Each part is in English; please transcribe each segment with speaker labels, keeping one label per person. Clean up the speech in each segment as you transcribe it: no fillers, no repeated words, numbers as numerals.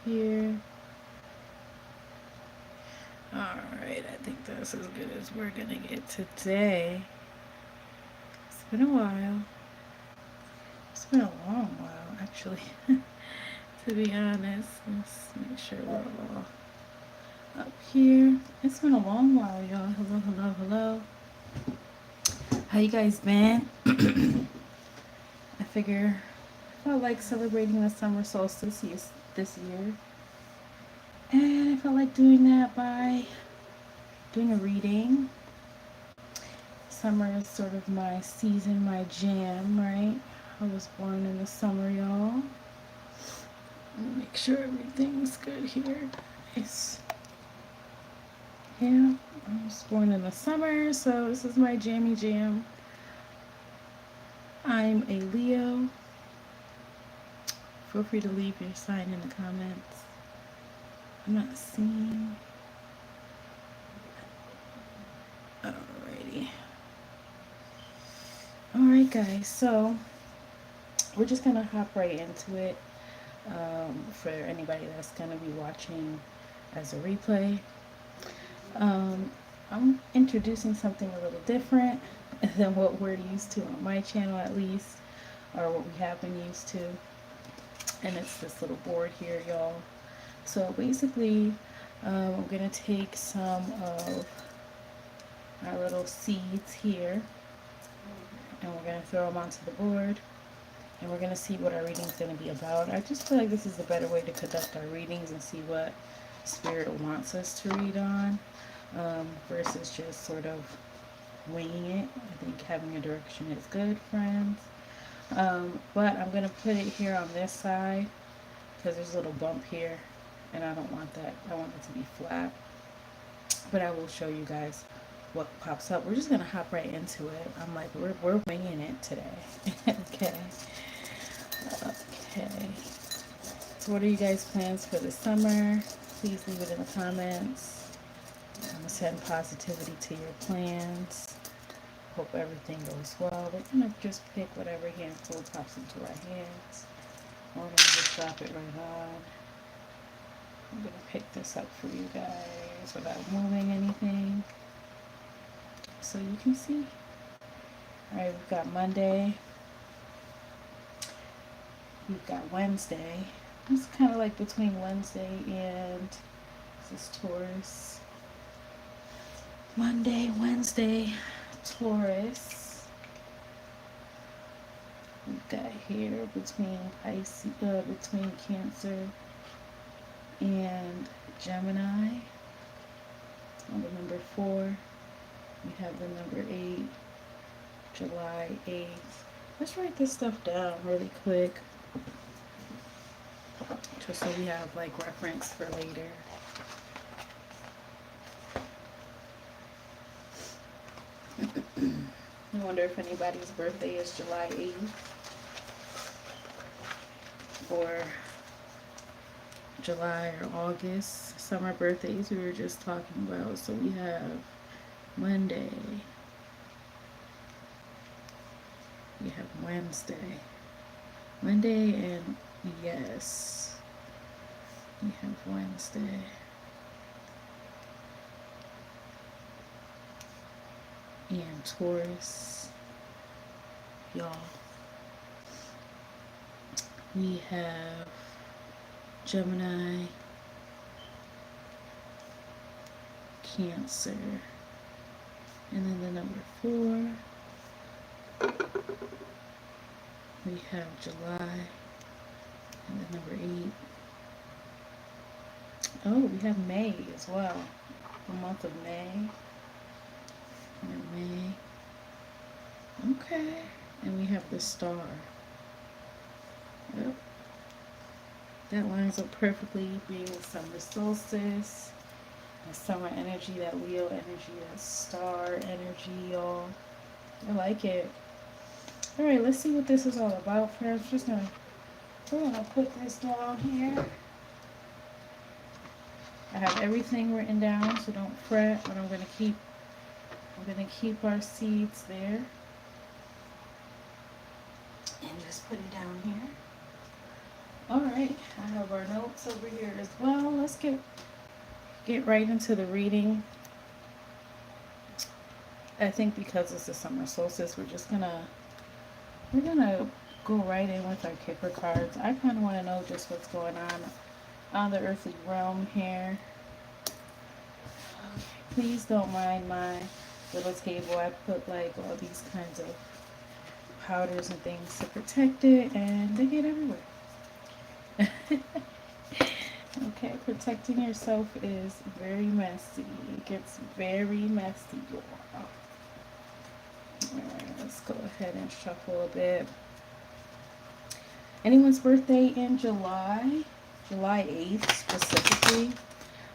Speaker 1: here. Alright, I think that's as good as we're gonna get today. It's been a while. It's been a long while, actually, to be honest. Let's make sure we're all up here. It's been a long while, y'all. Hello, hello, hello. How you guys been? I figure I felt like celebrating the summer solstice this year. And I felt like doing that by doing a reading. Summer is sort of my season, my jam, right? I was born in the summer, y'all. Make sure everything's good here. Nice. Yeah, I was born in the summer, so this is my jammy jam. I'm a Leo. Feel free to leave your sign in the comments. I'm not seeing. Alrighty. Alright, guys, so we're just gonna hop right into it. For anybody that's gonna be watching as a replay, I'm introducing something a little different than what we're used to on my channel, at least, or what we have been used to. And it's this little board here, y'all. So basically, I'm gonna take some of our little seeds here, and we're gonna throw them onto the board, and we're gonna see what our reading is gonna be about. I just feel like this is a better way to conduct our readings and see what Spirit wants us to read on, versus just sort of winging it. I think having a direction is good, friends. But I'm gonna put it here on this side because there's a little bump here, and I don't want that. I want it to be flat. But I will show you guys what pops up. We're just gonna hop right into it. I'm like, we're winging it today. Okay. Okay. So what are you guys' plans for the summer? Please leave it in the comments. I'm gonna send positivity to your plans. Hope everything goes well. We're gonna just pick whatever handful pops into our hands. We're gonna just drop it right on. I'm gonna pick this up for you guys without moving anything, so you can see. Alright, we've got Monday. We've got Wednesday. It's kind of like between Wednesday and this is Taurus. Monday, Wednesday, Taurus. We've got here between between Cancer and Gemini. On the number 4, we have the number 8, July 8th. Let's write this stuff down really quick, just so we have like reference for later. I wonder if anybody's birthday is July 8th or July or August. Summer birthdays we were just talking about. So we have Monday. We have Wednesday. Monday and yes. We have Wednesday. And Taurus. Y'all. We have Gemini, Cancer, and then the number 4. We have July, and the number 8. Oh, we have May as well. The month of May. And May. Okay. And we have the star. Yep. That lines up perfectly, being the summer solstice, the summer energy, that Leo energy, that star energy, y'all. I like it. Alright, let's see what this is all about, friends. We're gonna put this down here. I have everything written down, so don't fret, but I'm gonna keep our seeds there. And just put it down here. All right, I have our notes over here as well. Let's get right into the reading. I think because it's the summer solstice, we're gonna go right in with our kicker cards. I kind of want to know just what's going on the earthly realm here. Please don't mind my little table. I put like all these kinds of powders and things to protect it, and they get everywhere. Okay, protecting yourself is very messy. It gets very messy, y'all. Alright, let's go ahead and shuffle a bit. Anyone's birthday in July? July 8th specifically?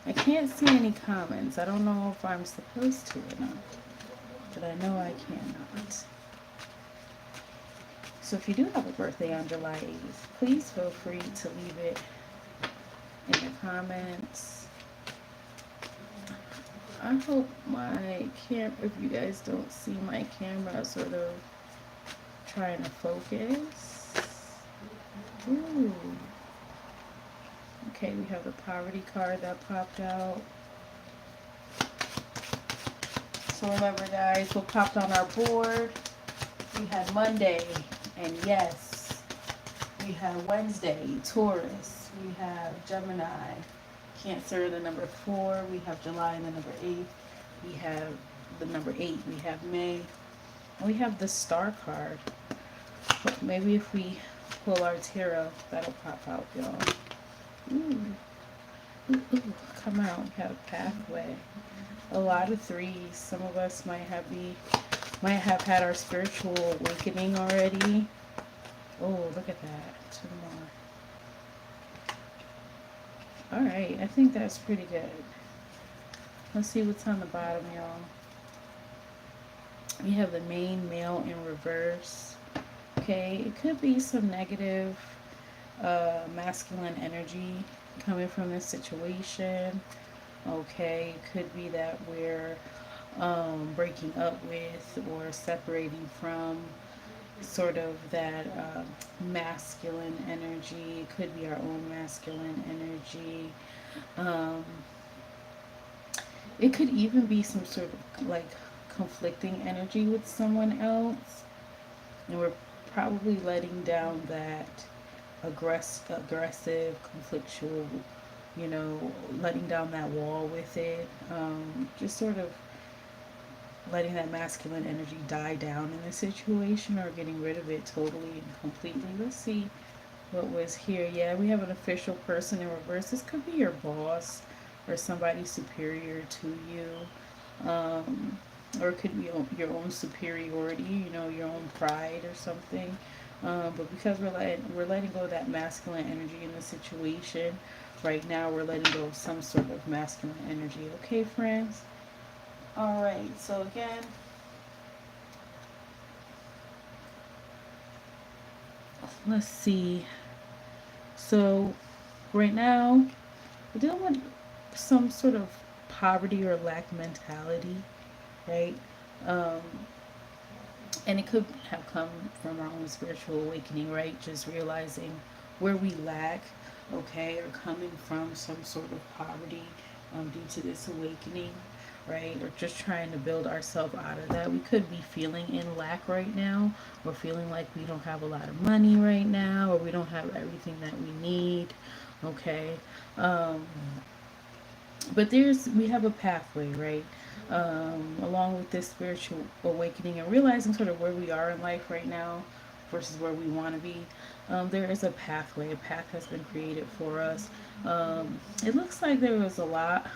Speaker 1: I can't see any comments. I don't know if I'm supposed to or not, but I know I cannot. So if you do have a birthday on July 8th, please feel free to leave it in the comments. I hope my if you guys don't see my camera sort of trying to focus. Ooh. Okay, we have the poverty card that popped out. So remember guys, what popped on our board? We had Monday, and yes, we have Wednesday, Taurus. We have Gemini, Cancer, the number 4. We have July, the number 8. We have the number 8. We have May. And we have the Star card. But maybe if we pull our tarot, that'll pop out, y'all. Ooh. Ooh, ooh. Come out. We have Pathway. A lot of 3s. Some of us might have had our spiritual awakening already. Oh, look at that. 2 more. Alright, I think that's pretty good. Let's see what's on the bottom, y'all. We have the main male in reverse. Okay, it could be some negative masculine energy coming from this situation. Okay, it could be that we're breaking up with or separating from sort of that masculine energy. It could be our own masculine energy. It could even be some sort of like conflicting energy with someone else, and we're probably letting down that aggressive, conflictual, letting down that wall with it. Just sort of letting that masculine energy die down in the situation, or getting rid of it totally and completely. Let's see what was here. Yeah, we have an official person in reverse. This could be your boss or somebody superior to you. Or it could be your own superiority, your own pride or something. But because we're letting go of that masculine energy in the situation right now, we're letting go of some sort of masculine energy. Okay, friends? All right, so again, let's see. So right now, we're dealing with some sort of poverty or lack mentality, right? Um, and it could have come from our own spiritual awakening, right? Just realizing where we lack, okay, or coming from some sort of poverty due to this awakening, right? Or just trying to build ourselves out of that. We could be feeling in lack right now, or feeling like we don't have a lot of money right now, or we don't have everything that we need, okay? Um, but we have a pathway, right? Along with this spiritual awakening and realizing sort of where we are in life right now versus where we want to be, there is a pathway. A path has been created for us. It looks like there was a lot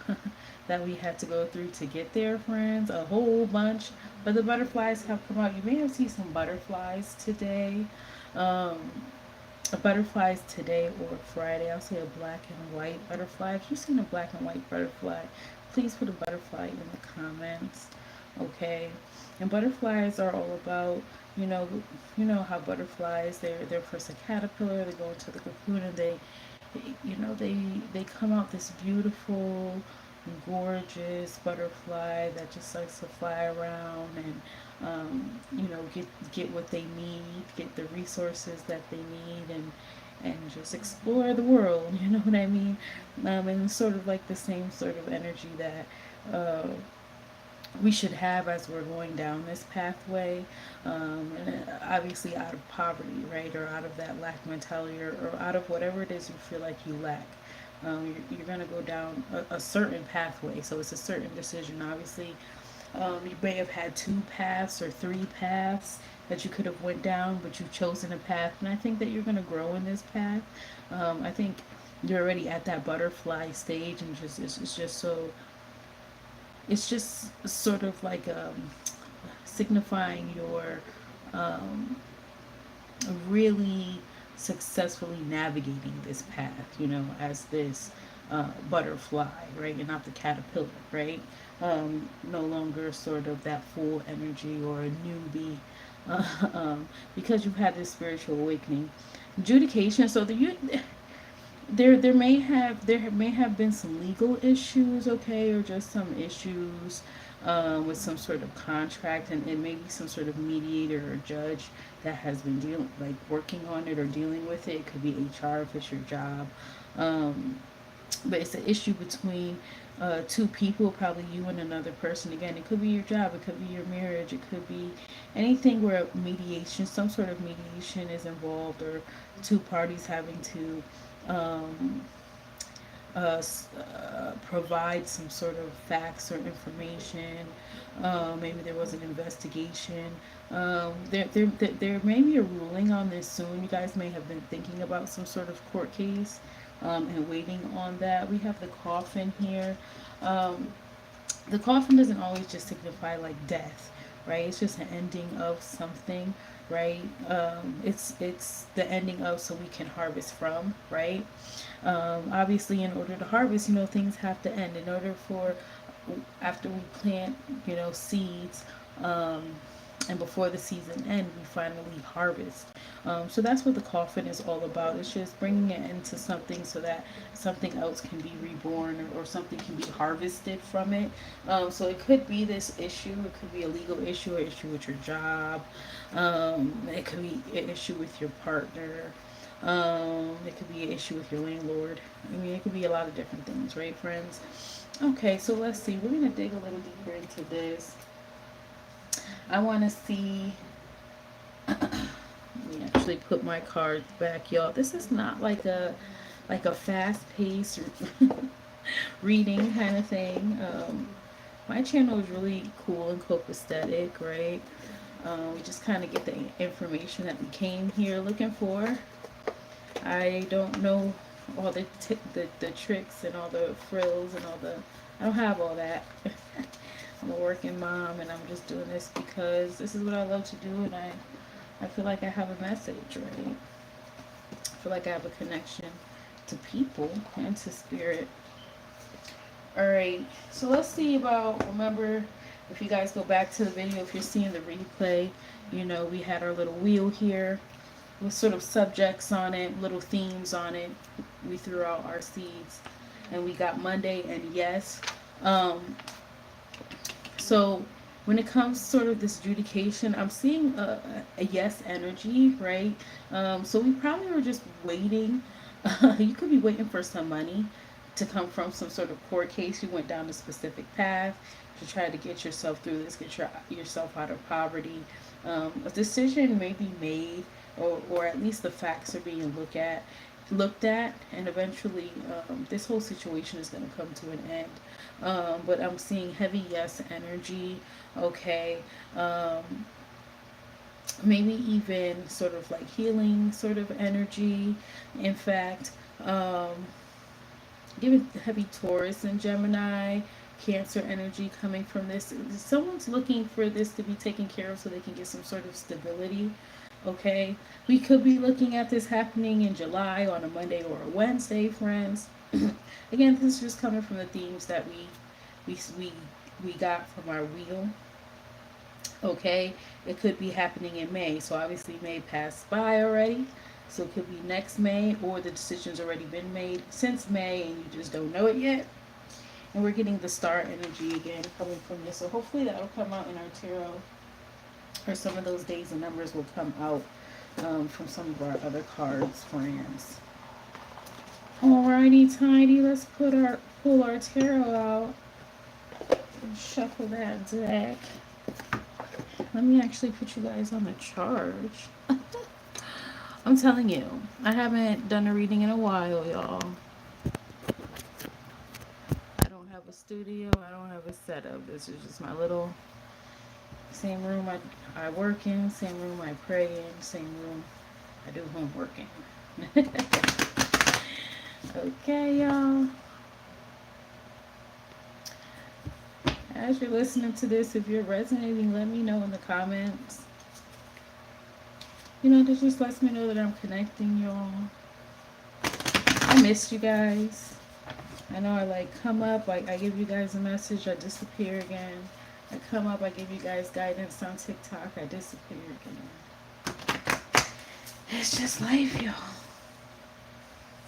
Speaker 1: that we had to go through to get there, friends. A whole bunch. But the butterflies have come out. You may have seen some butterflies today. Um, Butterflies today or Friday. I'll say a black and white butterfly. If you've seen a black and white butterfly, please put a butterfly in the comments. Okay. And butterflies are all about, how butterflies, they're first a caterpillar, they go into the cocoon, and they come out this beautiful, gorgeous butterfly that just likes to fly around and get what they need, get the resources that they need, and just explore the world. You know what I mean? And it's sort of like the same sort of energy that we should have as we're going down this pathway, and obviously out of poverty, right, or out of that lack mentality, or out of whatever it is you feel like you lack. You're going to go down a certain pathway, so it's a certain decision. Obviously, you may have had two paths or three paths that you could have went down, but you've chosen a path, and I think that you're going to grow in this path. I think you're already at that butterfly stage, and just it's just so it's just sort of like signifying your um, really successfully navigating this path, as this butterfly, right? And not the caterpillar, right? No longer sort of that full energy or a newbie, because you've had this spiritual awakening. Adjudication. So there may have been some legal issues, okay, or just some issues with some sort of contract, and maybe some sort of mediator or judge that has been working on it or dealing with it. It could be HR if it's your job, but it's an issue between two people, probably you and another person. Again, it could be your job, it could be your marriage, it could be anything where mediation, some sort of mediation is involved, or two parties having to um, provide some sort of facts or information. Maybe there was an investigation. There may be a ruling on this soon. You guys may have been thinking about some sort of court case, and waiting on that. We have the coffin here. Um, the coffin doesn't always just signify like death, right? It's just an ending of something, right? It's the ending of, so we can harvest from, right? Obviously, in order to harvest, things have to end. In order for, after we plant, seeds, um, and before the season ends, we finally harvest. So that's what the coffin is all about. It's just bringing it into something so that something else can be reborn, or something can be harvested from it. So it could be this issue. It could be a legal issue, an issue with your job. It could be an issue with your partner. It could be an issue with your landlord. I mean, it could be a lot of different things, right, friends? Okay, so let's see. We're going to dig a little deeper into this. I want to see. Let me actually put my cards back, y'all. This is not like a fast-paced reading kind of thing. My channel is really cool and copacetic, right? We just kind of get the information that we came here looking for. I don't know all the tricks and all the frills and all the. I don't have all that. I'm a working mom, and I'm just doing this because this is what I love to do, and I feel like I have a message, right? I feel like I have a connection to people and to spirit. All right, so let's see about, remember, if you guys go back to the video, if you're seeing the replay, we had our little wheel here with sort of subjects on it, little themes on it. We threw out our seeds, and we got Monday and yes. So when it comes to sort of this adjudication, I'm seeing a yes energy, right? So we probably were just waiting. You could be waiting for some money to come from some sort of court case. You went down a specific path to try to get yourself through this, get yourself out of poverty. A decision may be made, or at least the facts are being looked at, and eventually this whole situation is going to come to an end. But I'm seeing heavy yes energy, okay. Maybe even sort of like healing sort of energy. In fact, given heavy Taurus and Gemini, Cancer energy coming from this. Someone's looking for this to be taken care of so they can get some sort of stability. Okay, we could be looking at this happening in July on a Monday or a Wednesday, friends. Again, this is just coming from the themes that we got from our wheel. Okay, it could be happening in May, so obviously May passed by already, so it could be next May, or the decision's already been made since May and you just don't know it yet. And we're getting the star energy again coming from this, so hopefully that'll come out in our tarot, or some of those days and numbers will come out. from some of our other cards, friends. Alrighty, Tidy, let's pull our tarot out and shuffle that deck. Let me actually put you guys on the charge. I'm telling you, I haven't done a reading in a while, y'all. I don't have a studio, I don't have a setup. This is just my little same room I work in, same room I pray in, same room I do homework in. Okay, y'all. As you're listening to this, if you're resonating, let me know in the comments. You know, this just lets me know that I'm connecting, y'all. I missed you guys. I know I like come up, I give you guys a message, I disappear again. I come up, I give you guys guidance on TikTok, I disappear again. It's just life, y'all.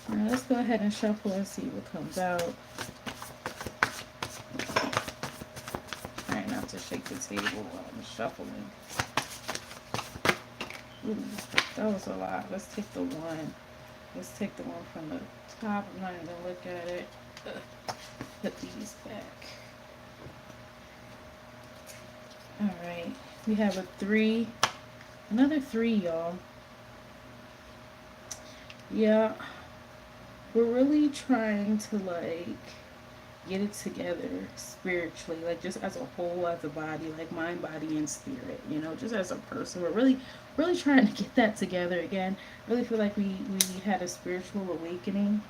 Speaker 1: Alright, let's go ahead and shuffle and see what comes out. Trying not to shake the table while I'm shuffling. Ooh, that was a lot. Let's take the one. Let's take the one from the top. I'm not even gonna look at it. Put these back. Alright. We have a 3. Another 3, y'all. Yeah. We're really trying to like get it together spiritually, like just as a whole, as a body, like mind, body, and spirit, you know, just as a person. We're really trying to get that together again. Really feel like we had a spiritual awakening.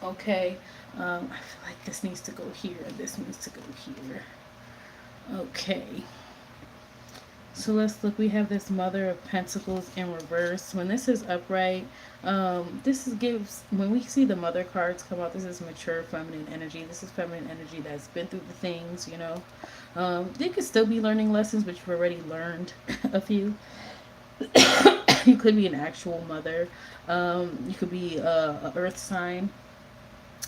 Speaker 1: Okay. I feel like this needs to go here and this needs to go here. Okay. So let's look. We have this Mother of Pentacles in reverse. When this is upright, this gives, when we see the Mother cards come out, this is mature feminine energy. This is feminine energy that's been through the things, you know. They could still be learning lessons, but you've already learned a few. You could be an actual mother. You could be a earth sign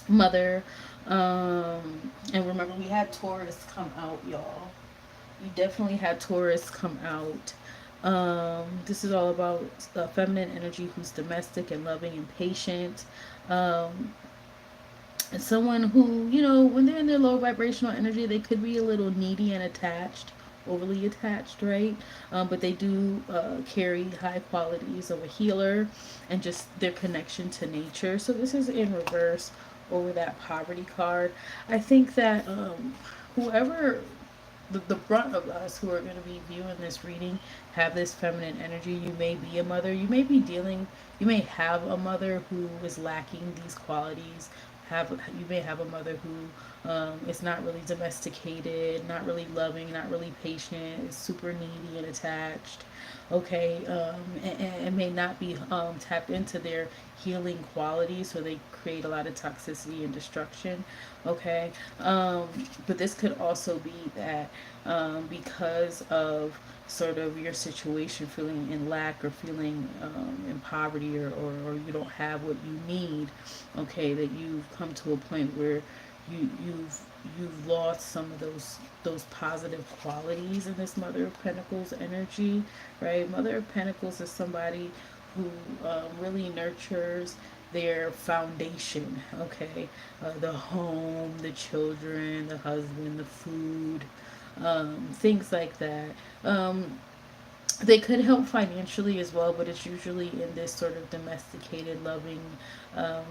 Speaker 1: mother. And remember, we had Taurus come out, y'all. You definitely had Taurus come out. This is all about feminine energy who's domestic and loving and patient. And someone who, you know, when they're in their low vibrational energy, they could be a little needy and attached, overly attached, right? But they do carry high qualities of a healer and just their connection to nature. So this is in reverse over that poverty card. I think that whoever the brunt of us who are going to be viewing this reading have this feminine energy. You may be a mother. You may have a mother who is lacking these qualities. You may have a mother who is not really domesticated, not really loving, not really patient, is super needy and attached. Okay, and may not be tapped into their healing qualities, so they create a lot of toxicity and destruction. Okay, but this could also be that because of sort of your situation, feeling in lack or feeling in poverty, or you don't have what you need. Okay, that you've come to a point where you've lost some of those positive qualities in this Mother of Pentacles energy, right? Mother of Pentacles is somebody who really nurtures their foundation, okay? The home, the children, the husband, the food, things like that. They could help financially as well, but it's usually in this sort of domesticated, loving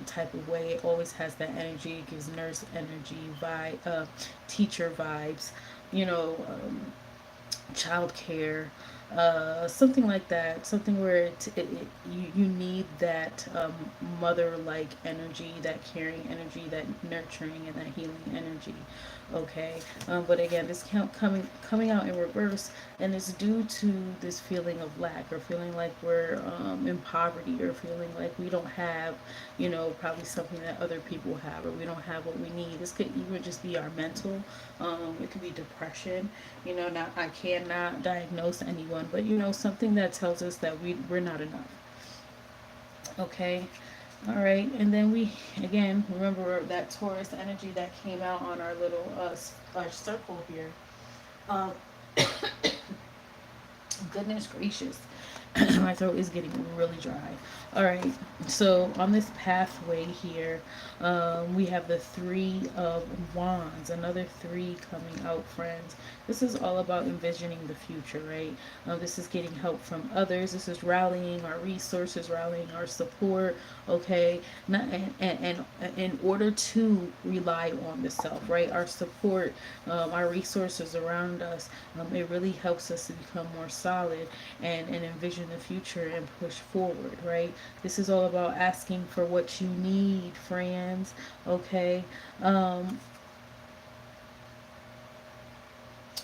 Speaker 1: type of way. It always has that energy. It gives nurse energy, teacher vibes, you know, child care, something like that. Something where you need that mother-like energy, that caring energy, that nurturing and that healing energy. Okay, but again, this coming out in reverse, and it's due to this feeling of lack, or feeling like we're in poverty, or feeling like we don't have, you know, probably something that other people have, or we don't have what we need. This could even just be our mental. It could be depression. You know, not I cannot diagnose anyone, but you know, something that tells us that we're not enough. Okay. All right, and then we, again, remember that Taurus energy that came out on our little our circle here. Um, goodness gracious. My throat is getting really dry. All right, so on this pathway here, we have the Three of Wands, another three coming out, friends. This is all about envisioning the future, right? This is getting help from others. This is rallying our resources, rallying our support, okay? Not, and in order to rely on the self, right? Our support, our resources around us, it really helps us to become more solid and envision the future and push forward, right? This is all about asking for what you need, friends, okay? Um,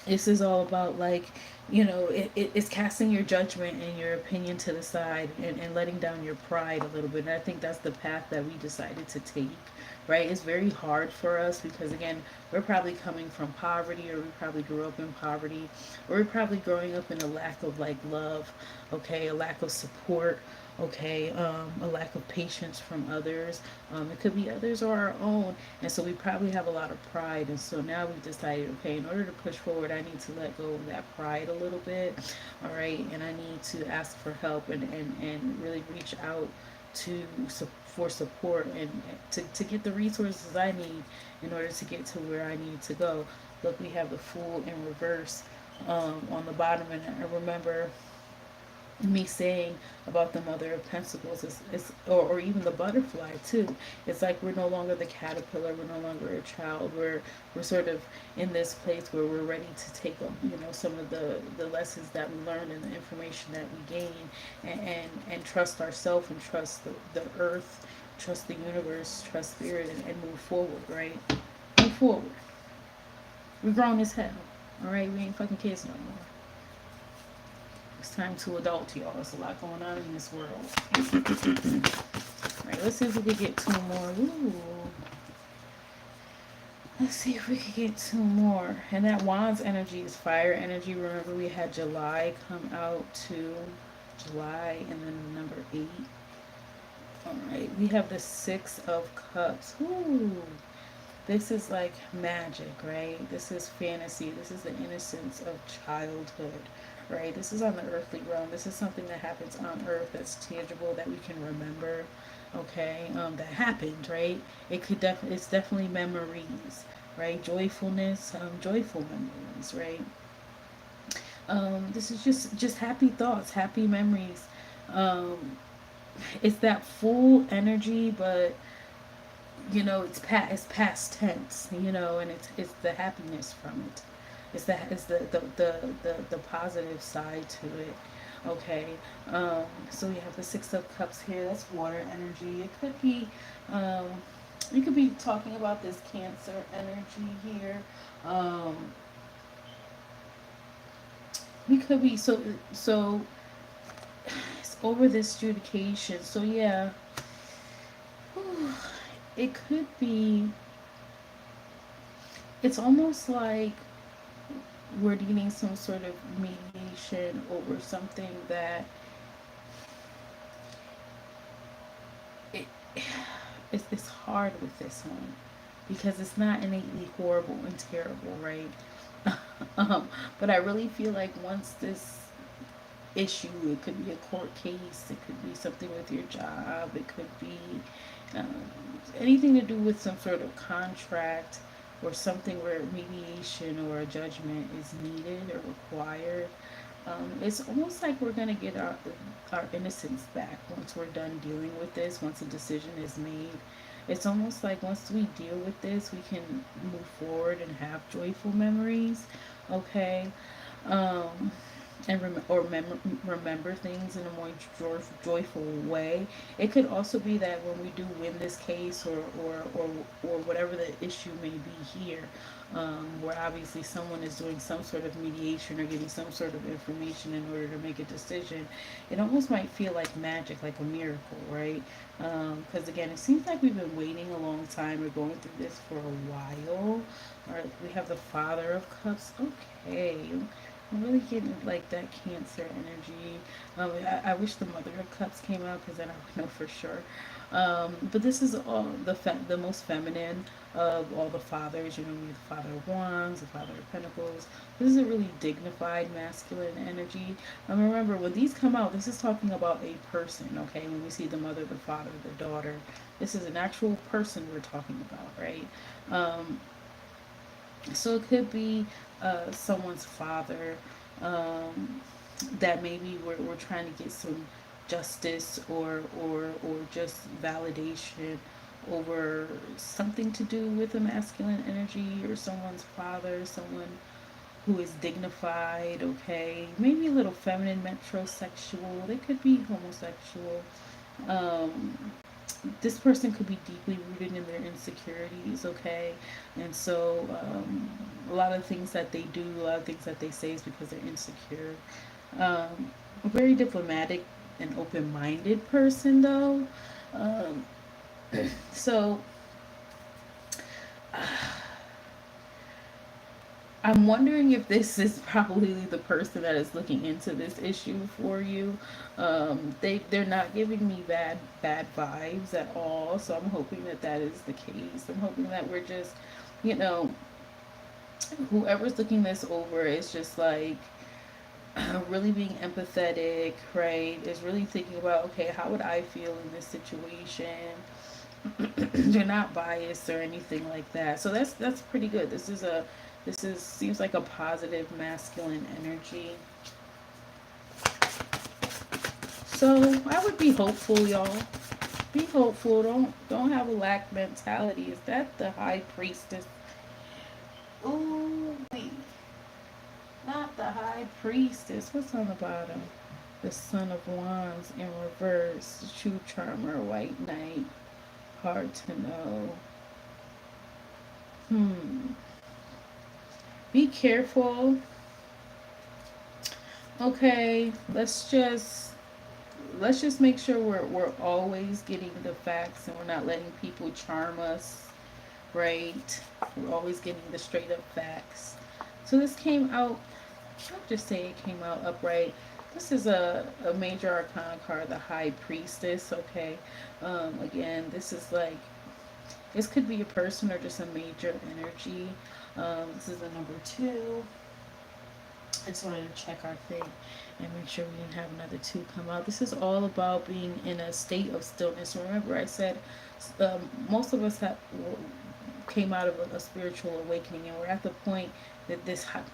Speaker 1: this is all about, like, it's casting your judgment and your opinion to the side, and letting down your pride a little bit. And I think that's the path that we decided to take, right? It's very hard for us because, again, we're probably coming from poverty, or we probably grew up in poverty, or we're probably growing up in a lack of, like, love, okay, a lack of support, okay, a lack of patience from others. It could be others or our own. And so we probably have a lot of pride. And so now we've decided, okay, in order to push forward, I need to let go of that pride a little bit. All right. And I need to ask for help, and really reach out to for support, and to get the resources I need in order to get to where I need to go. Look, we have the Fool in reverse on the bottom. And I remember me saying about the Mother of Pentacles or even the butterfly too. It's like we're no longer the caterpillar, we're no longer a child. We're sort of in this place where we're ready to take some of the lessons that we learned and the information that we gain, and trust ourselves, and trust the earth, trust the universe, trust spirit, and move forward, right? Move forward. We're grown as hell. All right, we ain't fucking kids no more. It's time to adult, y'all. There's a lot going on in this world. Alright, let's see if we can get two more. Ooh. Let's see if we can get two more. And that Wands energy is fire energy. Remember, we had July come out to July, and then number 8. Alright, we have the Six of Cups. Ooh. This is like magic, right? This is fantasy. This is the innocence of childhood, right? This is on the earthly realm. This is something that happens on earth, that's tangible, that we can remember, okay? That happened, right? It's definitely memories, right? Joyfulness, joyful memories, right? This is just happy thoughts, happy memories. Um, it's that full energy, but it's past tense, and it's the happiness from it. It's the positive side to it. Okay. So we have the Six of Cups here. That's water energy. It could be we could be talking about this Cancer energy here. Um, we could be so it's over this adjudication. So yeah. It could be, it's almost like we're needing some sort of mediation over something that it, it's hard with this one, because it's not innately horrible and terrible, right? But I really feel like once this issue, it could be a court case, it could be something with your job, it could be um, anything to do with some sort of contract, or something where mediation or a judgment is needed or required. It's almost like we're going to get our innocence back once we're done dealing with this, once a decision is made. It's almost like once we deal with this, we can move forward and have joyful memories, okay? Um, and remember things in a more joyful way. It could also be that when we do win this case, or whatever the issue may be here, where obviously someone is doing some sort of mediation or getting some sort of information in order to make a decision, it almost might feel like magic, like a miracle, right? Because again, it seems like we've been waiting a long time. We're going through this for a while. All right, we have the Father of Cups. Okay. I'm really getting like that Cancer energy. I wish the Mother of Cups came out, because then I would know for sure. But this is all the most feminine of all the fathers. You know, the father of wands, the father of pentacles. This is a really dignified masculine energy. Remember, when these come out, this is talking about a person. Okay, when we see the mother, the father, the daughter, this is an actual person we're talking about, right? Um, so it could be someone's father, um, that maybe we're trying to get some justice, or just validation over something to do with a masculine energy, or someone's father, someone who is dignified, okay? Maybe a little feminine, metrosexual. They could be homosexual. Um, this person could be deeply rooted in their insecurities, okay? And so a lot of things that they do, a lot of things that they say is because they're insecure. A very diplomatic and open-minded person, though. Um, so I'm wondering if this is probably the person that is looking into this issue for you. They're not giving me bad vibes at all, so I'm hoping that that is the case. I'm hoping that we're just, you know, whoever's looking this over is just like really being empathetic, right? Is really thinking about, okay, how would I feel in this situation? They're not biased or anything like that. So that's pretty good. This is seems like a positive masculine energy. So I would be hopeful, y'all. Be hopeful. Don't have a lack mentality. Is that the high priestess? Ooh, wait. Not the high priestess. What's on the bottom? The Son of Wands in reverse. True Charmer, White Knight. Hard to know. Hmm. Be careful. Okay, let's just make sure we're always getting the facts, and we're not letting people charm us, right? We're always getting the straight up facts. So this came out, I'll just say it came out upright. This is a major arcana card, the High Priestess, okay? Again, this is like, this could be a person or just a major energy. This is a number two. I just wanted to check our thing and make sure we didn't have another two come out. This is all about being in a state of stillness. Remember, I said most of us came out of a spiritual awakening, and we're at the point that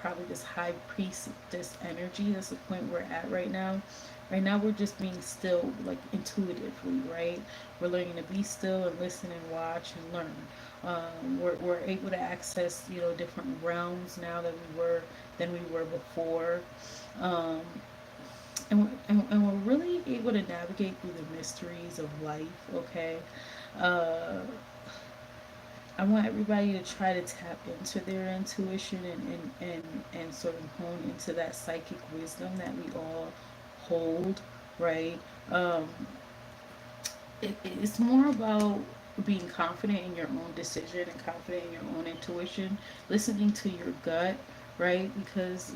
Speaker 1: probably this high priest, this energy, that's the point we're at right now. Right now, we're just being still, like intuitively, right? We're learning to be still and listen and watch and learn. We're able to access, you know, different realms now than we were before. Um, and we're really able to navigate through the mysteries of life, okay? Uh, I want everybody to try to tap into their intuition, and sort of hone into that psychic wisdom that we all hold, right? Um, it's more about being confident in your own decision and confident in your own intuition, listening to your gut, right? Because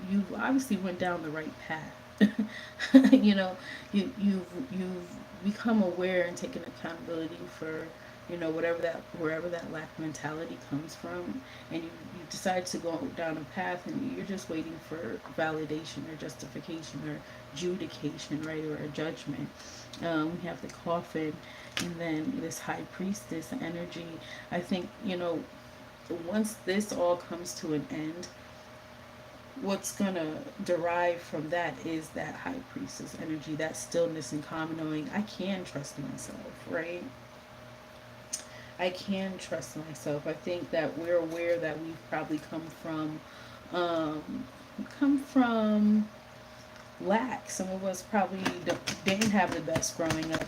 Speaker 1: you obviously went down the right path. You know, you've become aware and taken accountability for, you know, wherever that lack mentality comes from, and you decide to go down a path, and you're just waiting for validation or justification or adjudication, right, or a judgment. We have the coffin, and then this high priestess energy. I think, you know, once this all comes to an end, what's gonna derive from that is that high priestess energy, that stillness and calm, knowing I can trust myself, right? I can trust myself. I think that we're aware that we've probably um, come from lack. Some of us probably didn't have the best growing up.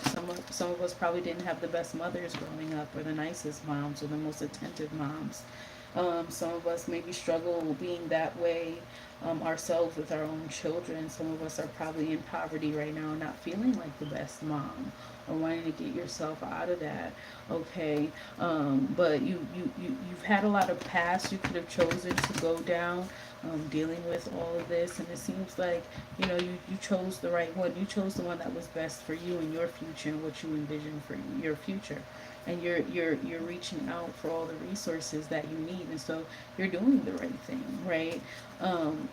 Speaker 1: Some of us probably didn't have the best mothers growing up, or the nicest moms, or the most attentive moms. Some of us maybe struggle being that way ourselves with our own children. Some of us are probably in poverty right now, not feeling like the best mom or wanting to get yourself out of that. Okay, but you've had a lot of past you could have chosen to go down, dealing with all of this, and it seems like you chose the right one. You chose the one that was best for you and your future and what you envision for your future, and you're reaching out for all the resources that you need, and so you're doing the right thing, right? um,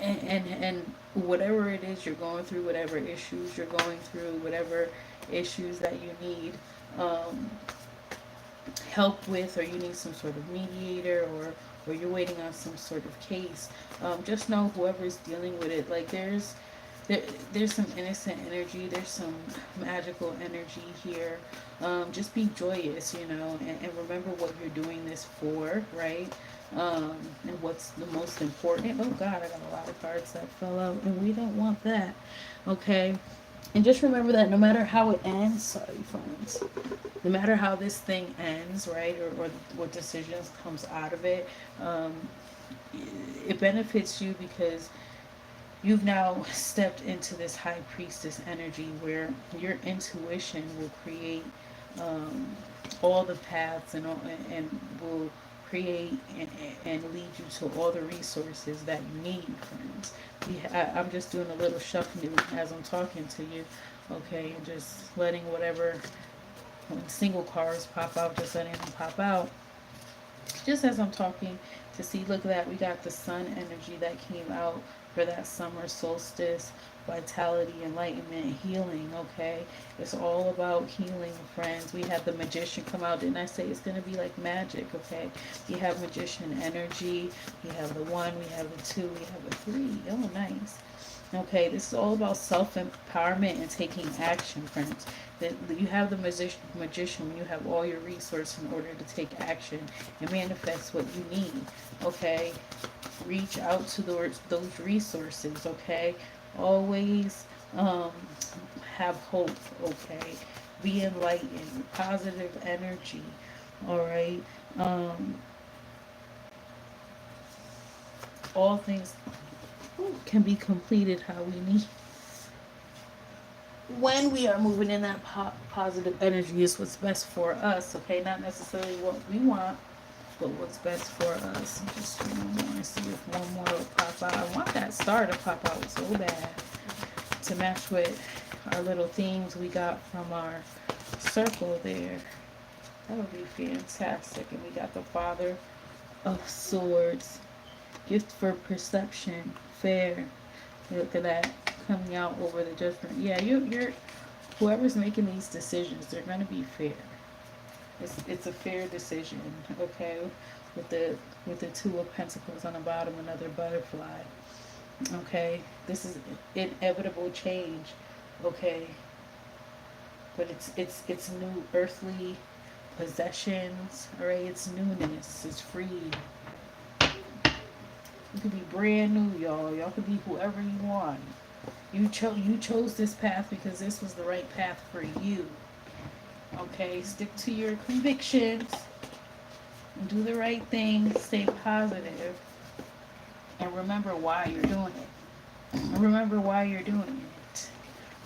Speaker 1: and whatever it is you're going through, whatever issues you're going through, whatever issues that you need um, help with, or you need some sort of mediator, or you're waiting on some sort of case, just know whoever's dealing with it, like there, there's some innocent energy, there's some magical energy here. Just be joyous, and remember what you're doing this for, right? And what's the most important. Oh God, I got a lot of cards that fell out, and we don't want that. Okay, and just remember that no matter how it ends, sorry friends, no matter how this thing ends, right, or what decisions comes out of it, um, it benefits you because you've now stepped into this high priestess energy where your intuition will create um, all the paths and will create and lead you to all the resources that you need, friends. I'm just doing a little shuffling as I'm talking to you, okay, and just letting whatever, when single cards pop out, just letting them pop out just as I'm talking, to see, look at that, we got the sun energy that came out for that summer solstice, vitality, enlightenment, healing, okay? It's all about healing, friends. We have the magician come out. Didn't I say it's going to be like magic, okay? We have magician energy. We have the 1, we have the 2, we have the 3. Oh, nice. Okay, this is all about self-empowerment and taking action, friends. That you have the magician when you have all your resources in order to take action and manifest what you need. Okay, reach out to those resources. Okay, always have hope. Okay, be enlightened, positive energy. All right. Um, all things can be completed how we need when we are moving in that positive energy. Is what's best for us, okay? Not necessarily what we want, but what's best for us. Just want to see if one more will pop out. I want that star to pop out so bad to match with our little themes we got from our circle there. That would be fantastic. And we got the Father of Swords, gift for perception, fair. Look at that coming out over the different. Yeah, you're whoever's making these decisions, they're gonna be fair. It's a fair decision, okay? With the 2 of Pentacles on the bottom, another butterfly. Okay, this is inevitable change, okay? But it's new earthly possessions, alright? It's newness, it's free. You could be brand new, y'all. Y'all could be whoever you want. You chose this path because this was the right path for you. Okay, stick to your convictions and do the right thing. Stay positive, and remember why you're doing it. Remember why you're doing it.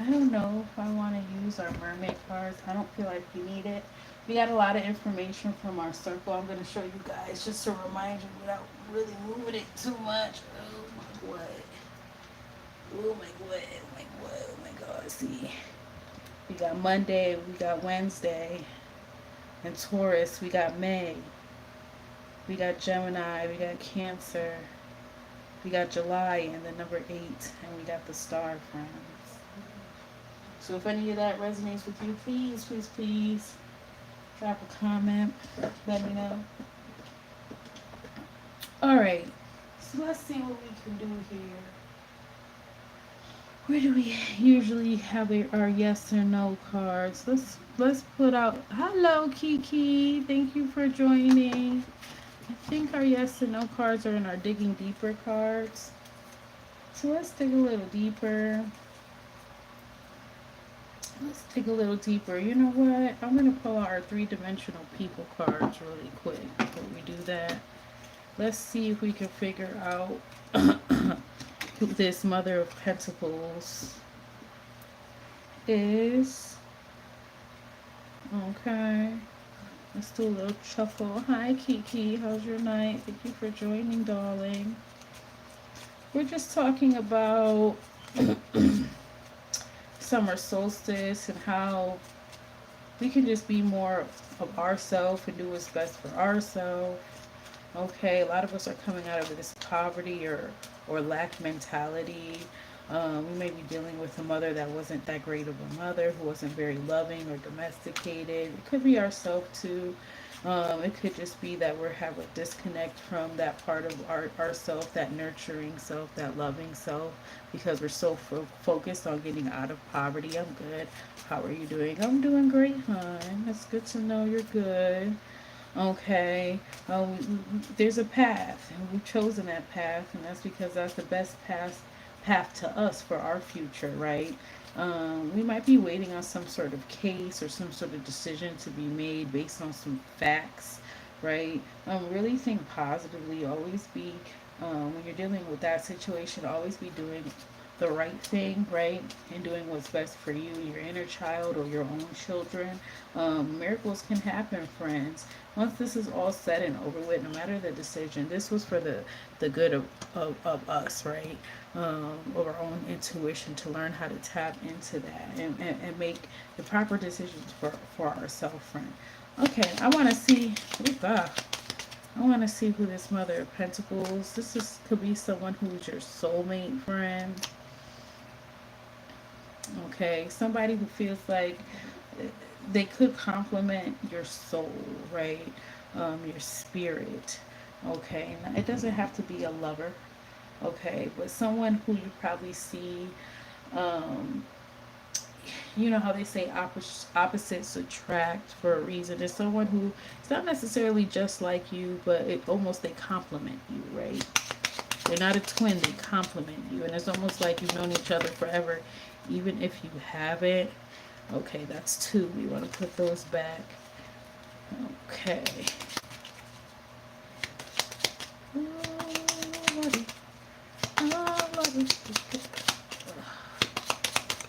Speaker 1: I don't know if I want to use our mermaid cards. I don't feel like we need it. We got a lot of information from our circle. I'm going to show you guys just to remind you without really moving it too much. Oh my god. Oh my god. Oh my god. Oh my god. See. We got Monday. We got Wednesday. And Taurus. We got May. We got Gemini. We got Cancer. We got July and the number 8. And we got the star, friends. So if any of that resonates with you, please, please, please drop a comment. Let me know. Alright. So let's see what we can do here. Where do we usually have our yes or no cards? Let's put out. Hello, Kiki. Thank you for joining. I think our yes and no cards are in our digging deeper cards. So let's dig a little deeper. Let's dig a little deeper. You know what? I'm going to pull out our 3-dimensional people cards really quick before we do that. Let's see if we can figure out who this Mother of Pentacles is. Okay. Let's do a little shuffle. Hi, Kiki. How's your night? Thank you for joining, darling. We're just talking about summer solstice and how we can just be more of ourselves and do what's best for ourselves. Okay, a lot of us are coming out of this poverty or lack mentality. We may be dealing with a mother that wasn't that great of a mother, who wasn't very loving or domesticated. It could be ourselves too. It could just be that we have a disconnect from that part of ourself, that nurturing self, that loving self, because we're so focused on getting out of poverty. I'm good. How are you doing? I'm doing great, hon. It's good to know you're good. Okay, there's a path, and we've chosen that path, and that's because that's the best path to us for our future, right? We might be waiting on some sort of case or some sort of decision to be made based on some facts, right? Really think positively. Always be, when you're dealing with that situation, always be doing the right thing, right? And doing what's best for you, your inner child, or your own children. Miracles can happen, friends. Once this is all said and over with, no matter the decision, this was for the good of us, right? Of our own intuition, to learn how to tap into that and make the proper decisions for ourselves, friend. Okay, I want to see. Oh God. I want to see who this Mother of Pentacles. This is could be someone who's your soulmate friend. Okay, somebody who feels like they could complement your soul, right? Your spirit. Okay, now, it doesn't have to be a lover. Okay, but someone who you probably see. Um, you know how they say opposites attract for a reason. It's someone who is not necessarily just like you, but it almost they complement you, right? They're not a twin, they complement you. And it's almost like you've known each other forever, even if you haven't. Okay, that's two. We want to put those back. Okay.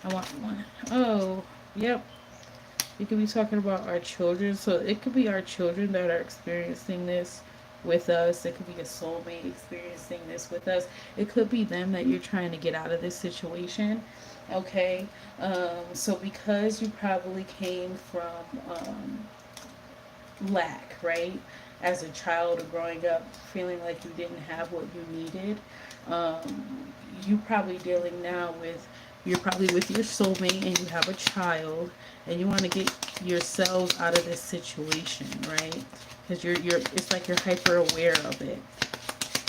Speaker 1: I want one. Oh, yep. We could be talking about our children. So it could be our children that are experiencing this with us. It could be a soulmate experiencing this with us. It could be them that you're trying to get out of this situation. Okay. So because you probably came from lack, right? As a child or growing up, feeling like you didn't have what you needed, you probably dealing now with you're probably with your soulmate and you have a child and you want to get yourselves out of this situation, right? Because you're it's like you're hyper aware of it.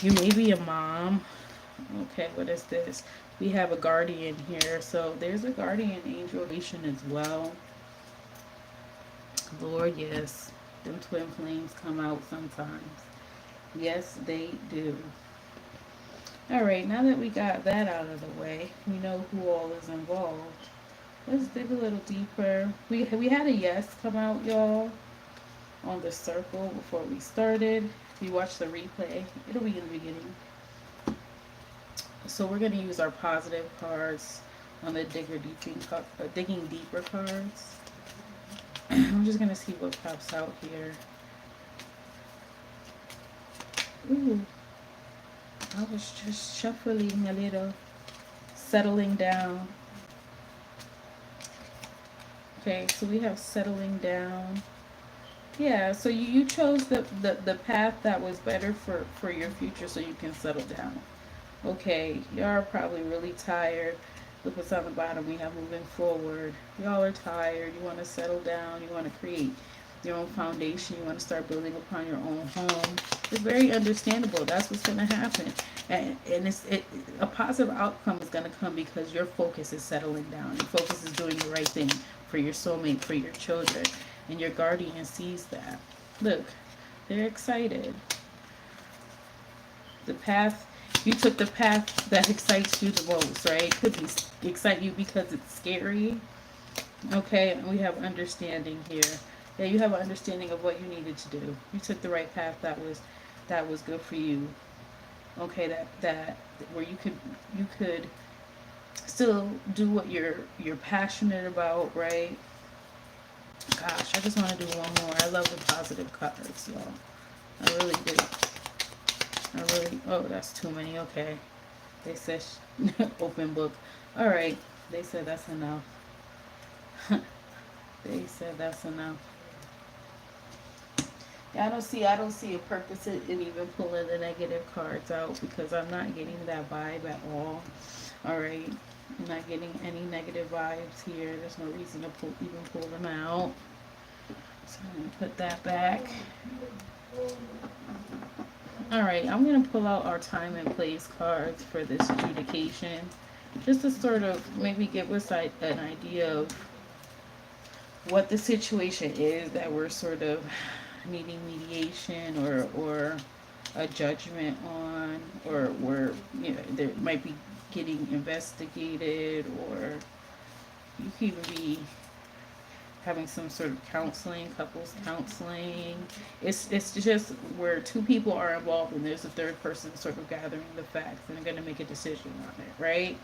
Speaker 1: You may be a mom. Okay, what is this? We have a guardian here, so there's a guardian angel as well. Lord, yes. Them twin flames come out sometimes. Yes, they do. All right, now that we got that out of the way, we know who all is involved. Let's dig a little deeper. We had a yes come out, y'all, on the circle before we started. If you watch the replay, it'll be in the beginning. So we're going to use our positive cards on the digging deeper cards. I'm just going to see what pops out here. Ooh, I was just shuffling a little, settling down. Okay, so we have settling down. Yeah, so you chose the path that was better for your future so you can settle down. Okay, y'all are probably really tired. Look what's on the bottom. We have moving forward. Y'all are tired. You want to settle down. You want to create your own foundation. You want to start building upon your own home. It's very understandable. That's what's going to happen. And a positive outcome is going to come because your focus is settling down. Your focus is doing the right thing for your soulmate, for your children. And your guardian sees that. Look, they're excited. The path you took the path that excites you the most, right? It could be excite you because it's scary. Okay, and we have understanding here. Yeah, you have an understanding of what you needed to do. You took the right path that was good for you. Okay, that where you could still do what you're passionate about, right? Gosh, I just want to do one more. I love the positive cards, y'all. I really do. I really. Oh, that's too many. Okay. They said open book. All right. They said that's enough. They said that's enough. Yeah, I don't see a purpose in even pulling the negative cards out because I'm not getting that vibe at all. All right. I'm not getting any negative vibes here. There's no reason to even pull them out. So I'm going to put that back. All right, I'm going to pull out our time and place cards for this adjudication. Just to sort of maybe give us an idea of what the situation is that we're sort of needing mediation or a judgment on, or we're, you know, there might be getting investigated, or you could even be having some sort of counseling, couples counseling. It's just where two people are involved and there's a third person sort of gathering the facts and they're going to make a decision on it, right?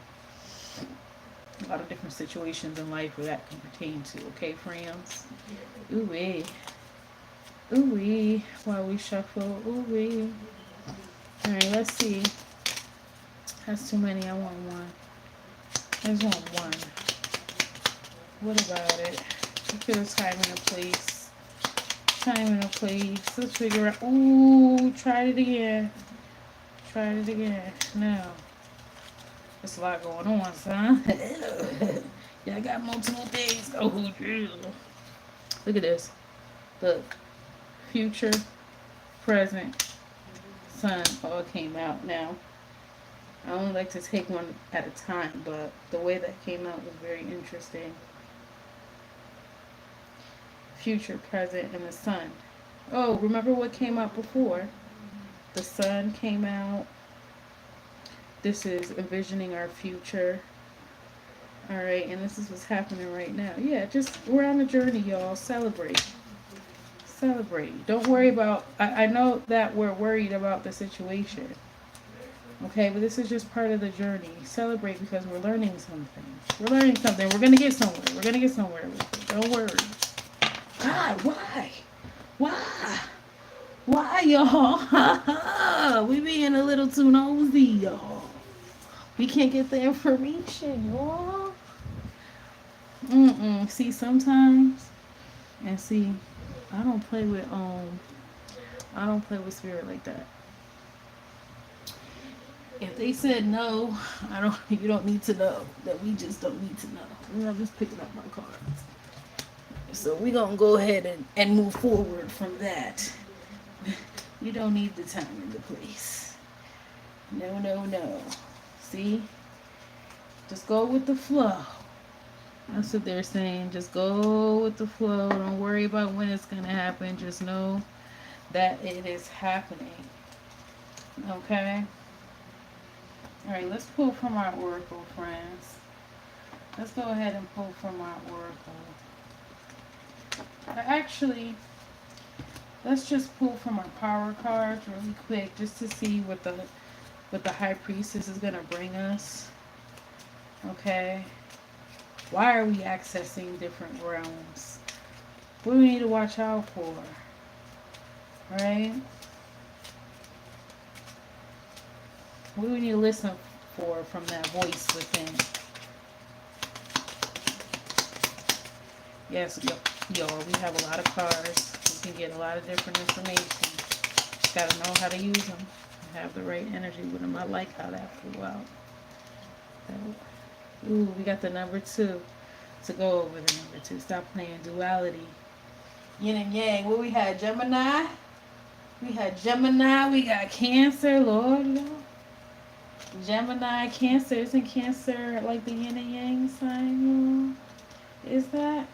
Speaker 1: A lot of different situations in life where that can pertain to. Okay, friends? Ooh wee. Ooh wee. While we shuffle. Ooh wee. Alright, let's see. That's too many. I want one. I just want one. What about it? Look at the time and a place. Time and a place. Let's figure out. Ooh, try it again. Try it again. Now. There's a lot going on, son. Yeah, I got multiple things. Oh, yeah. Look at this. Look. Future, present, sun all came out. Now, I only like to take one at a time, but the way that came out was very interesting. Future, present, and the sun. Oh, remember what came out before? The sun came out. This is envisioning our future. All right, and this is what's happening right now. Yeah, just we're on a journey, y'all. Celebrate. Celebrate. Don't worry about. I know that we're worried about the situation. Okay, but this is just part of the journey. Celebrate because we're learning something. We're learning something. We're gonna get somewhere. We're gonna get somewhere with it. Don't worry. God, why? Why? Why, y'all? We being a little too nosy, y'all. We can't get the information, y'all. See, sometimes, and see, I don't play with spirit like that. If they said no, I don't. You don't need to know. That we just don't need to know. I'm just picking up my cards. So we're gonna go ahead and move forward from that. You don't need the time and the place. No, no, no. See? Just go with the flow. That's what they're saying. Just go with the flow. Don't worry about when it's gonna happen. Just know that it is happening. Okay? Alright, let's pull from our oracle, friends. Let's go ahead and pull from our oracle. Actually, let's just pull from our power cards really quick just to see what the High Priestess is gonna bring us. Okay? Why are we accessing different realms? What do we need to watch out for? Right? What do we need to listen for from that voice within? Yes, y'all, we have a lot of cards. We can get a lot of different information. Just gotta know how to use them. Have the right energy with them. I like how that flew out. Ooh, we got the number 2 to go over the number 2. Stop playing duality. Yin and yang. What we had? Gemini. We had Gemini. We got Cancer. Lord. Gemini, Cancer. Isn't Cancer like the yin and yang sign? Is that?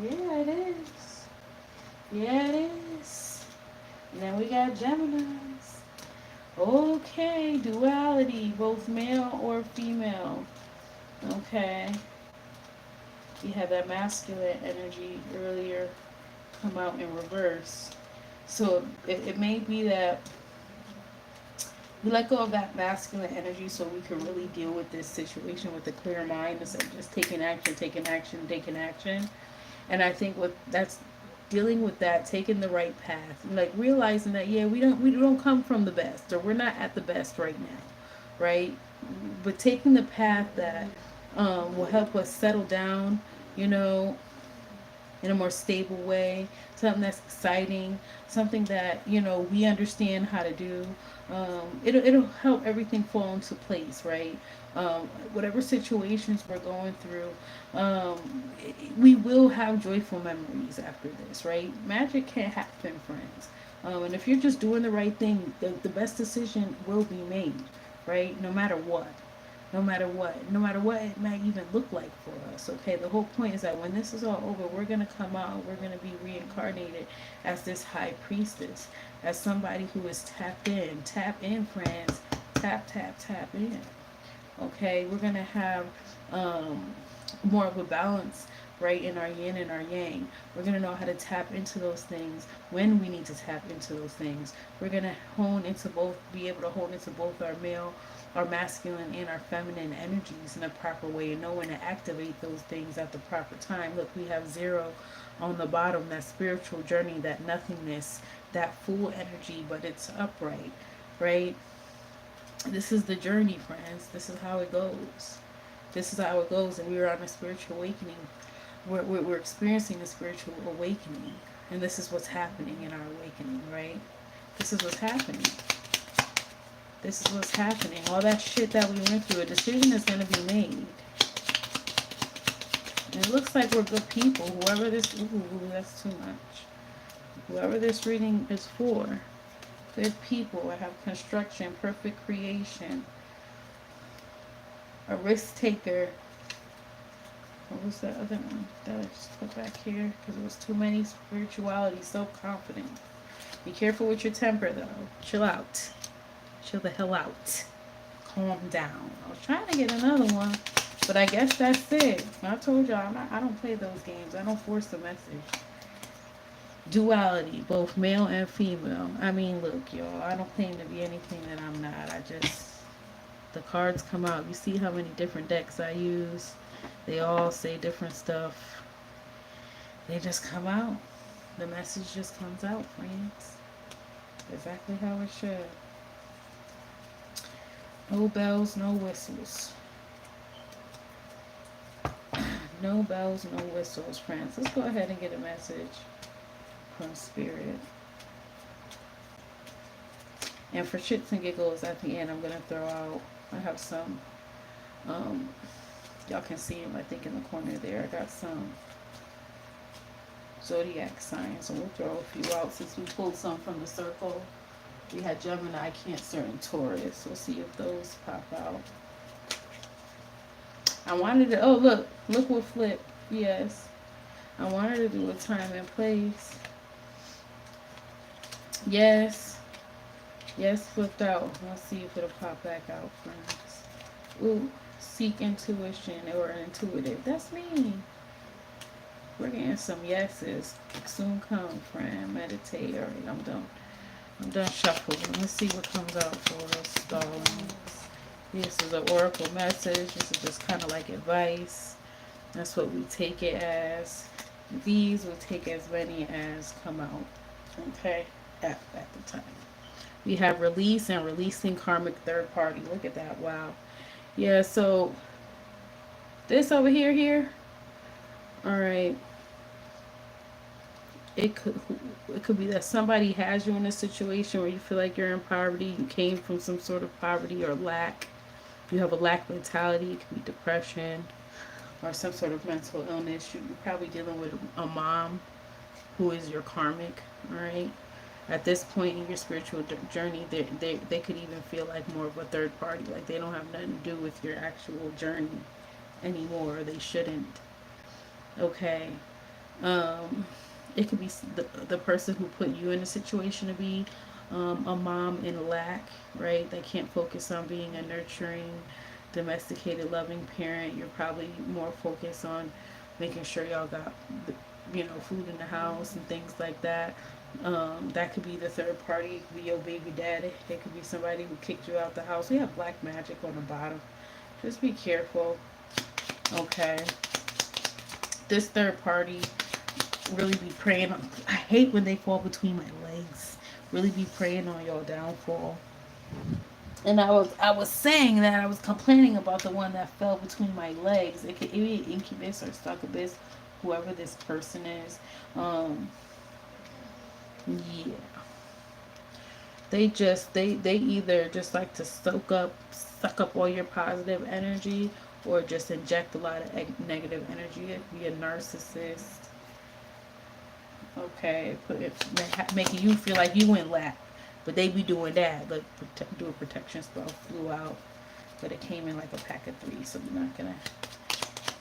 Speaker 1: Yeah, it is. Yeah, it is. And then we got Geminis. Okay, duality, both male or female. Okay. We had that masculine energy earlier come out in reverse. So it may be that We let go of that masculine energy so we can really deal with this situation with a clear mind instead of just taking action, taking action, taking action. And I think what that's dealing with that, taking the right path, like realizing that yeah, we don't come from the best, or we're not at the best right now, right? But taking the path that will help us settle down, you know, in a more stable way, something that's exciting, something that we understand how to do. It'll help everything fall into place, right? Whatever situations we're going through, we will have joyful memories after this, right? Magic can happen, friends. And if you're just doing the right thing, the best decision will be made, right? No matter what, no matter what it might even look like for us. Okay, the whole point is that when this is all over, we're going to come out, we're going to be reincarnated as this high priestess, as somebody who is tap in, friends, tap in. Okay, we're going to have more of a balance, right, in our yin and our yang. We're going to know how to tap into those things when we need to tap into those things. We're going to be able to hone into both our masculine and our feminine energies in a proper way, and know when to activate those things at the proper time. Look, we have zero on the bottom, that spiritual journey, that nothingness, that full energy, but it's upright, right? This is the journey, friends. This is how it goes. This is how it goes, and we are on a spiritual awakening. We're experiencing a spiritual awakening, and this is what's happening in our awakening, right? This is what's happening. This is what's happening. All that shit that we went through, a decision is going to be made. And it looks like we're good people. Whoever this, ooh, that's too much. Whoever this reading is for, good people. I have construction, perfect creation, a risk taker. What was the other one that I just put back here? Because it was too many. Spirituality, self-confident. Be careful with your temper, though. Chill out. Chill the hell out. Calm down. I was trying to get another one, but I guess that's it. I told y'all, I don't play those games. I don't force the message. Duality, both male and female. I mean, look, y'all, I don't claim to be anything that I'm not. The cards come out. You see how many different decks I use? They all say different stuff. They just come out. The message just comes out, friends. Exactly how it should. No bells, no whistles. No bells, no whistles, friends. Let's go ahead and get a message from Spirit. And for shits and giggles at the end, I'm going to throw out, I have some, y'all can see them, I think, in the corner there. I got some zodiac signs, and we'll throw a few out since we pulled some from the circle. We had Gemini, Cancer, and Taurus. We'll see if those pop out. I wanted to, oh, look what flipped. Yes. I wanted to do a time and place. Yes. Yes, flipped out. Let's see if it'll pop back out, friends. Ooh, seek intuition or intuitive. That's me. We're getting some yeses. Soon come, friend. Meditate. All right, I'm done. I'm done shuffling. Let's see what comes out for us, darlings. This is an oracle message. This is just kind of like advice. That's what we take it as. These will take as many as come out. Okay? At the time. We have release and releasing karmic third party. Look at that. Wow. Yeah, so this over here. All right. It could be that somebody has you in a situation where you feel like you're in poverty. You came from some sort of poverty or lack. You have a lack mentality. It could be depression or some sort of mental illness. You're probably dealing with a mom who is your karmic. All right. At this point in your spiritual journey, they could even feel like more of a third party. Like they don't have nothing to do with your actual journey anymore. They shouldn't. Okay. It could be the person who put you in a situation to be a mom in lack, right? They can't focus on being a nurturing, domesticated, loving parent. You're probably more focused on making sure y'all got food in the house and things like that. That could be the third party. It could be your baby daddy. It could be somebody who kicked you out the house. We have black magic on the bottom. Just be careful. Okay. This third party, really be praying. I hate when they fall between my legs. Really be praying on your downfall. And I was saying that I was complaining about the one that fell between my legs. It could be incubus or succubus, whoever this person is. Um, yeah, they either just like to suck up all your positive energy, or just inject a lot of negative energy. It could be a narcissist. Okay, making you feel like you in lack, but they be doing that. Look, do a protection spell flew out, but it came in like a pack of three, so we're not gonna.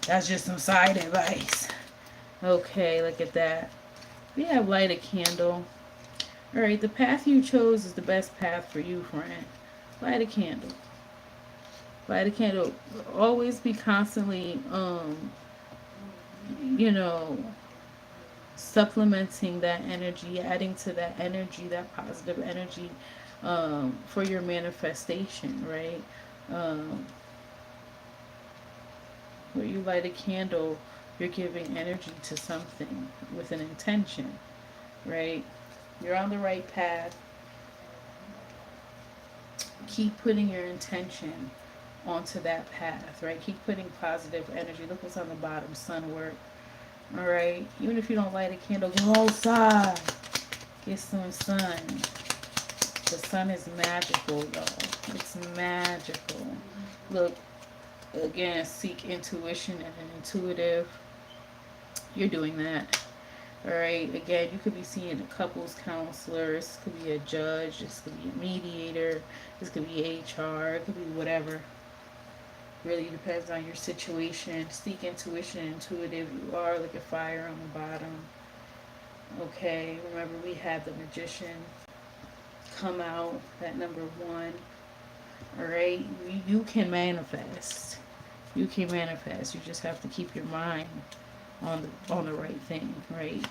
Speaker 1: That's just some side advice. Okay, look at that. We have light a candle. All right, the path you chose is the best path for you, friend. Light a candle. Light a candle. Always be constantly, you know, supplementing that energy, adding to that energy, that positive energy, for your manifestation, right? Um, where you light a candle, you're giving energy to something with an intention, right? You're on the right path. Keep putting your intention onto that path, right? Keep putting positive energy. Look what's on the bottom, sun work. All right. Even if you don't light a candle, go outside. Get some sun. The sun is magical, y'all. It's magical. Look, again, seek intuition and an intuitive. You're doing that. All right. Again, you could be seeing a couples counselor. This could be a judge. This could be a mediator. This could be HR. It could be whatever. Really depends on your situation. Seek intuition, intuitive you are. Look at fire on the bottom. Okay, remember we have the magician come out at number one. Alright, you can manifest. You can manifest. You just have to keep your mind on the right thing, right?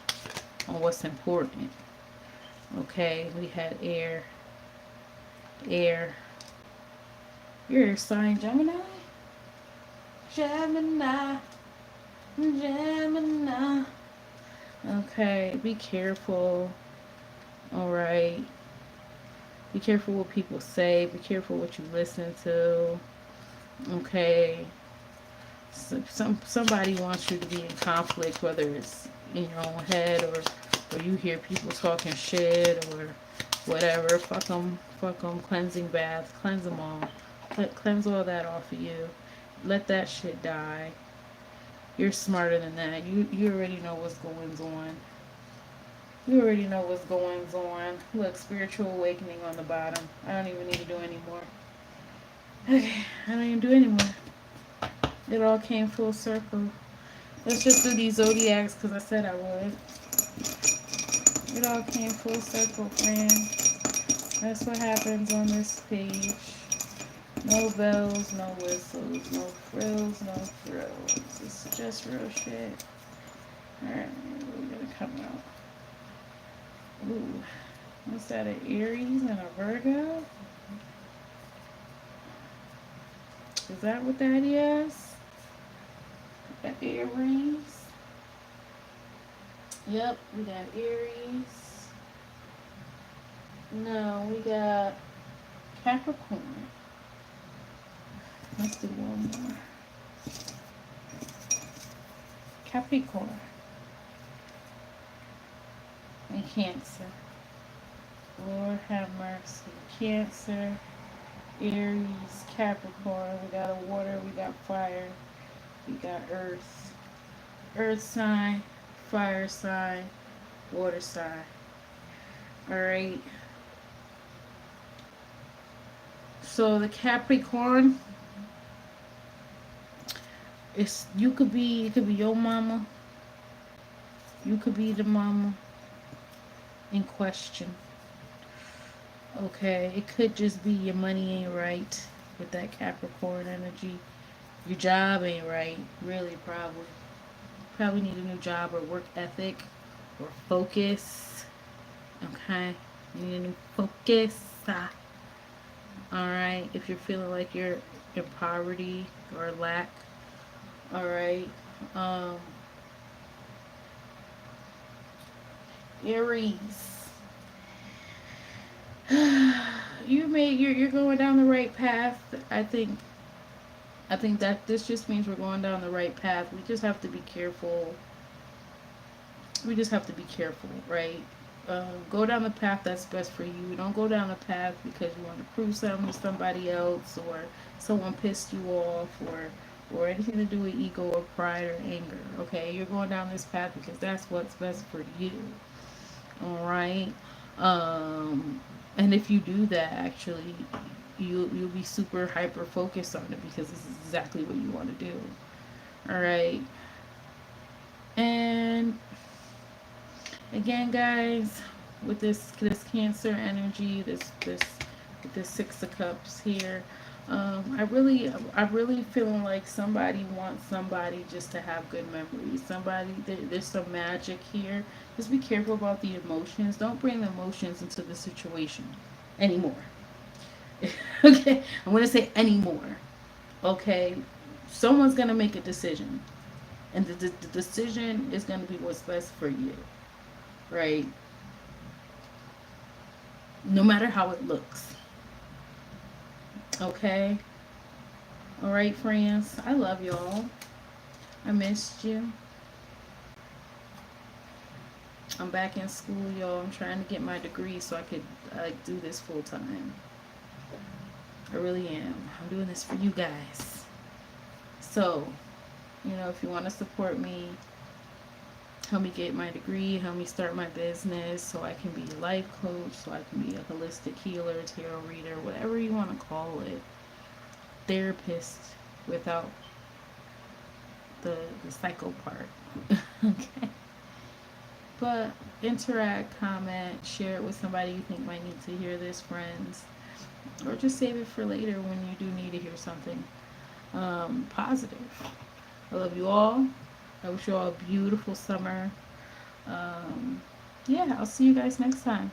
Speaker 1: On what's important. Okay, we had air. Air. You're a sign Gemini? Gemini. Gemini. Okay, be careful. Alright. Be careful what people say. Be careful what you listen to. Okay. Somebody wants you to be in conflict, whether it's in your own head, or you hear people talking shit or whatever. Fuck them. Fuck them. Cleansing bath. Cleanse them all. Cleanse all that off of you. Let that shit die. You're smarter than that. You already know what's going on. You already know what's going on. Look, spiritual awakening on the bottom. I don't even need to do any more. Okay, I don't even do any more. It all came full circle. Let's just do these zodiacs because I said I would. It all came full circle, friend. That's what happens on this page. No bells, no whistles, no frills, no thrills. It's just real shit. Alright, we're gonna come out. Ooh, what's that, an Aries and a Virgo? Is that what that is? An Aries. Yep, we got Aries. No, we got Capricorn. Let's do one more. Capricorn. And Cancer. Lord have mercy. Cancer, Aries, Capricorn. We got a water, we got fire, we got earth. Earth sign, fire sign, water sign. Alright. So the Capricorn, you could be your mama. You could be the mama in question. Okay, it could just be your money ain't right with that Capricorn energy. Your job ain't right, really, probably. Probably need a new job or work ethic or focus. Okay, you need a new focus. All right, if you're feeling like you're in poverty or lack. All right, um, Aries. You're going down the right path. I think that this just means we're going down the right path. We just have to be careful. We just have to be careful, right? Go down the path that's best for you. Don't go down the path because you want to prove something to somebody else, or someone pissed you off, or anything to do with ego or pride or anger. Okay, you're going down this path because that's what's best for you. All right. And if you do that, actually, you'll be super hyper focused on it because this is exactly what you want to do. All right. And again, guys, with this Cancer energy, this Six of Cups here, I really feeling like somebody wants somebody just to have good memories. There's some magic here. Just be careful about the emotions. Don't bring the emotions into the situation anymore. Okay, I'm gonna say anymore. Okay, someone's gonna make a decision, and the decision is gonna be what's best for you, right? No matter how it looks. Okay. All right, friends. I love y'all. I missed you. I'm back in school, y'all. I'm trying to get my degree so I could do this full time. I really am. I'm doing this for you guys. So, if you want to support me, help me get my degree, help me start my business so I can be a life coach, so I can be a holistic healer, tarot reader, whatever you want to call it, therapist without the psycho part. Okay. But interact, comment, share it with somebody you think might need to hear this, friends. Or just save it for later when you do need to hear something positive. I love you all. I wish you all a beautiful summer. Yeah, I'll see you guys next time.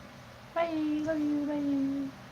Speaker 1: Bye. Love you. Bye.